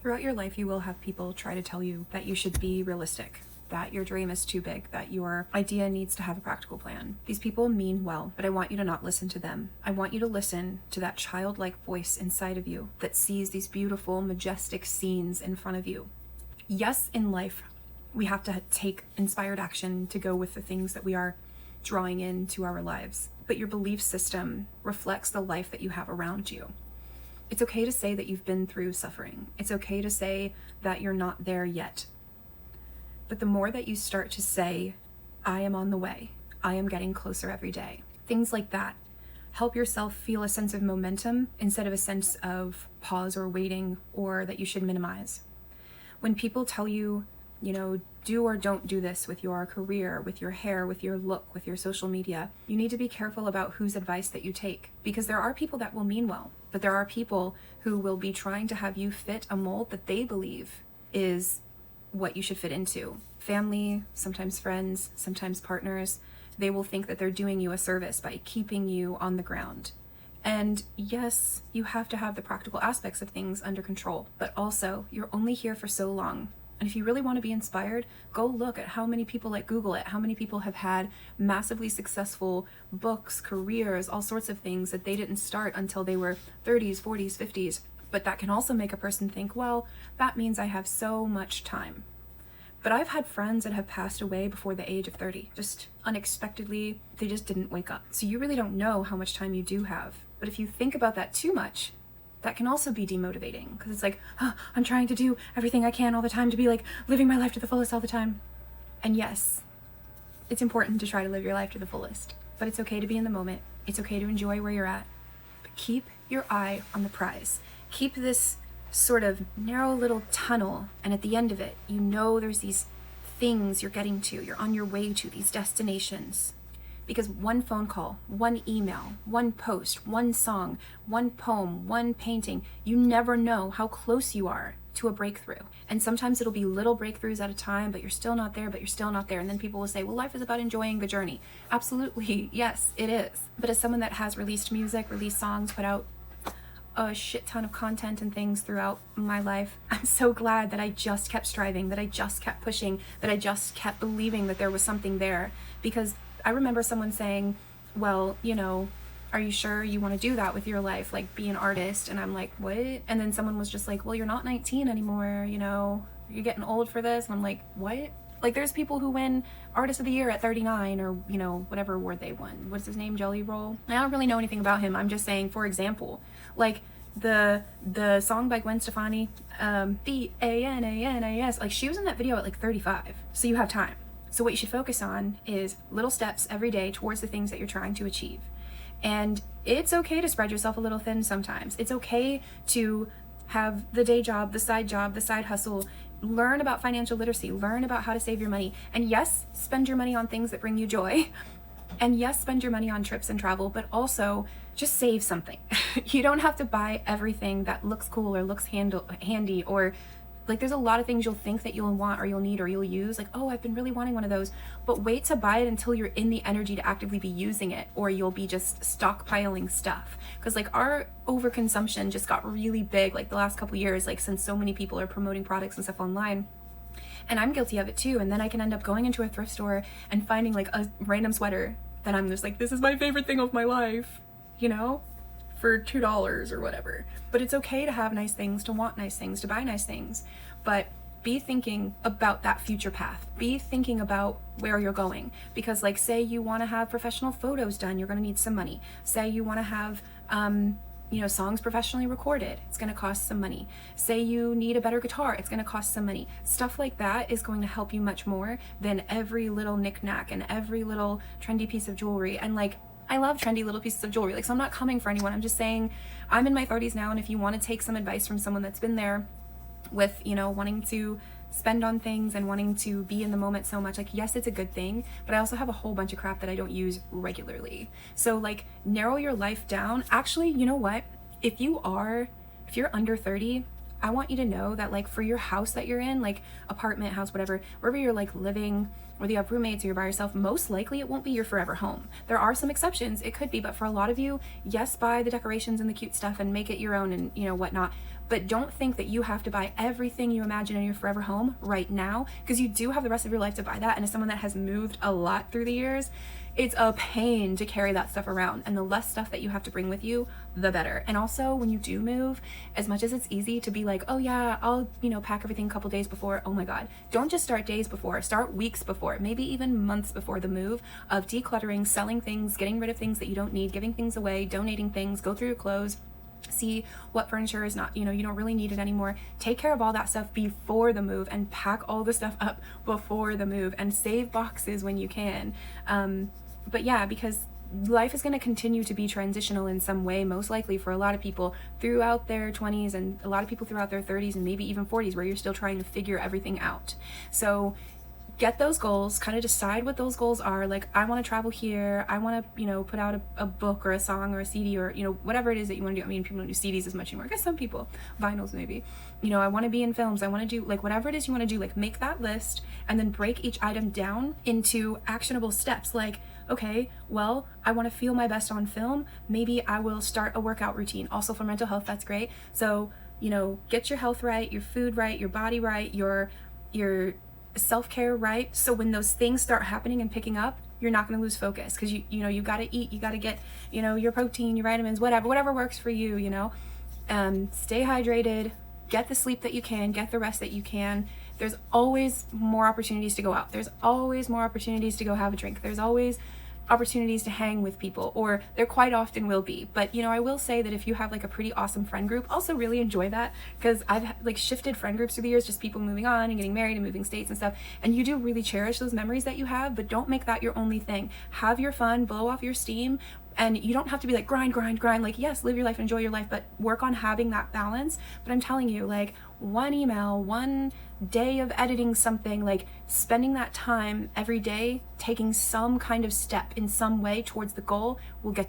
Throughout your life, you will have people try to tell you that you should be realistic, that your dream is too big, that your idea needs to have a practical plan. These people mean well, but I want you to not listen to them. I want you to listen to that childlike voice inside of you that sees these beautiful, majestic scenes in front of you. Yes, in life, we have to take inspired action to go with the things that we are drawing into our lives, but your belief system reflects the life that you have around you. It's okay to say that you've been through suffering. It's okay to say that you're not there yet. But the more that you start to say, I am on the way, I am getting closer every day, things like that, help yourself feel a sense of momentum instead of a sense of pause or waiting or that you should minimize. When people tell you, do or don't do this with your career, with your hair, with your look, with your social media, you need to be careful about whose advice that you take, because there are people that will mean well, but there are people who will be trying to have you fit a mold that they believe is what you should fit into. Family, sometimes friends, sometimes partners, they will think that they're doing you a service by keeping you on the ground. And yes, you have to have the practical aspects of things under control, but also you're only here for so long. And if you really want to be inspired, go look at how many people, like Google it, how many people have had massively successful books, careers, all sorts of things that they didn't start until they were 30s, 40s, 50s. But that can also make a person think, well, that means I have so much time. But I've had friends that have passed away before the age of 30, just unexpectedly, they just didn't wake up. So you really don't know how much time you do have. But if you think about that too much, that can also be demotivating, because it's like, I'm trying to do everything I can all the time to be like living my life to the fullest all the time. And yes, it's important to try to live your life to the fullest, but it's okay to be in the moment. It's okay to enjoy where you're at, but keep your eye on the prize. Keep this sort of narrow little tunnel, and at the end of it, there's these things you're getting to, you're on your way to these destinations. Because one phone call, one email, one post, one song, one poem, one painting, you never know how close you are to a breakthrough. And sometimes it'll be little breakthroughs at a time, but you're still not there, but you're still not there. And then people will say, well, life is about enjoying the journey. Absolutely, yes, it is. But as someone that has released music, released songs, put out a shit ton of content and things throughout my life, I'm so glad that I just kept striving, that I just kept pushing, that I just kept believing that there was something there. Because I remember someone saying, well, are you sure you want to do that with your life, like be an artist? And I'm like, what? And then someone was just like, well, you're not 19 anymore, you're getting old for this. And I'm like, what? Like, there's people who win Artist of the Year at 39 or, whatever award they won. What's his name? Jelly Roll? I don't really know anything about him. I'm just saying, for example, like the song by Gwen Stefani, BANANAS, like she was in that video at like 35. So you have time. So what you should focus on is little steps every day towards the things that you're trying to achieve. And it's okay to spread yourself a little thin sometimes. It's okay to have the day job, the side hustle, learn about financial literacy, learn about how to save your money. And yes, spend your money on things that bring you joy. And yes, spend your money on trips and travel, but also just save something. You don't have to buy everything that looks cool or looks handy, or like there's a lot of things you'll think that you'll want or you'll need or you'll use, like, oh, I've been really wanting one of those, but wait to buy it until you're in the energy to actively be using it, or you'll be just stockpiling stuff. Because like our overconsumption just got really big like the last couple years, like since so many people are promoting products and stuff online. And I'm guilty of it too. And then I can end up going into a thrift store and finding like a random sweater that I'm just like, this is my favorite thing of my life, for $2 or whatever. But it's okay to have nice things, to want nice things, to buy nice things, but be thinking about that future path. Be thinking about where you're going, because like say you want to have professional photos done, you're going to need some money. Say you want to have songs professionally recorded, it's going to cost some money. Say you need a better guitar, it's going to cost some money. Stuff like that is going to help you much more than every little knickknack and every little trendy piece of jewelry. And like, I love trendy little pieces of jewelry. Like, so I'm not coming for anyone. I'm just saying I'm in my 30s now, and if you want to take some advice from someone that's been there with, wanting to spend on things and wanting to be in the moment so much, like, yes, it's a good thing, but I also have a whole bunch of crap that I don't use regularly. So like, narrow your life down. Actually, you know what? If you're under 30, I want you to know that like for your house that you're in, like apartment, house, whatever, wherever you're like living, whether you have roommates or you're by yourself, most likely it won't be your forever home. There are some exceptions, it could be, but for a lot of you, yes, buy the decorations and the cute stuff and make it your own and whatnot. But don't think that you have to buy everything you imagine in your forever home right now, because you do have the rest of your life to buy that. And as someone that has moved a lot through the years, it's a pain to carry that stuff around, and the less stuff that you have to bring with you, the better. And also, when you do move, as much as it's easy to be like, oh yeah, I'll, pack everything a couple days before, oh my God, don't just start days before, start weeks before, maybe even months before the move, of decluttering, selling things, getting rid of things that you don't need, giving things away, donating things, go through your clothes, see what furniture is not, you don't really need it anymore. Take care of all that stuff before the move, and pack all the stuff up before the move, and save boxes when you can. But yeah, because life is going to continue to be transitional in some way, most likely for a lot of people throughout their 20s, and a lot of people throughout their 30s, and maybe even 40s, where you're still trying to figure everything out. So get those goals, kind of decide what those goals are. Like, I want to travel here, I want to, put out a book or a song or a CD, or, whatever it is that you want to do. I mean, people don't do CDs as much anymore. I guess some people, vinyls maybe. I want to be in films. I want to do, like, whatever it is you want to do, like, make that list and then break each item down into actionable steps. Like, okay, well, I want to feel my best on film. Maybe I will start a workout routine. Also for mental health, that's great. So, get your health right, your food right, your body right, your self-care right, so when those things start happening and picking up, you're not going to lose focus, because you got to eat, you got to get your protein, your vitamins, whatever works for you. Stay hydrated, get the sleep that you can, get the rest that you can. There's always more opportunities to go out, there's always more opportunities to go have a drink, there's always opportunities to hang with people, or there quite often will be. But I will say that if you have like a pretty awesome friend group, also really enjoy that, because I've like shifted friend groups through the years, just people moving on and getting married and moving states and stuff, and you do really cherish those memories that you have. But don't make that your only thing. Have your fun, blow off your steam, and you don't have to be like grind. Like, yes, live your life, enjoy your life, but work on having that balance. But I'm telling you, like, one email, one day of editing something, like spending that time every day, taking some kind of step in some way towards the goal, will get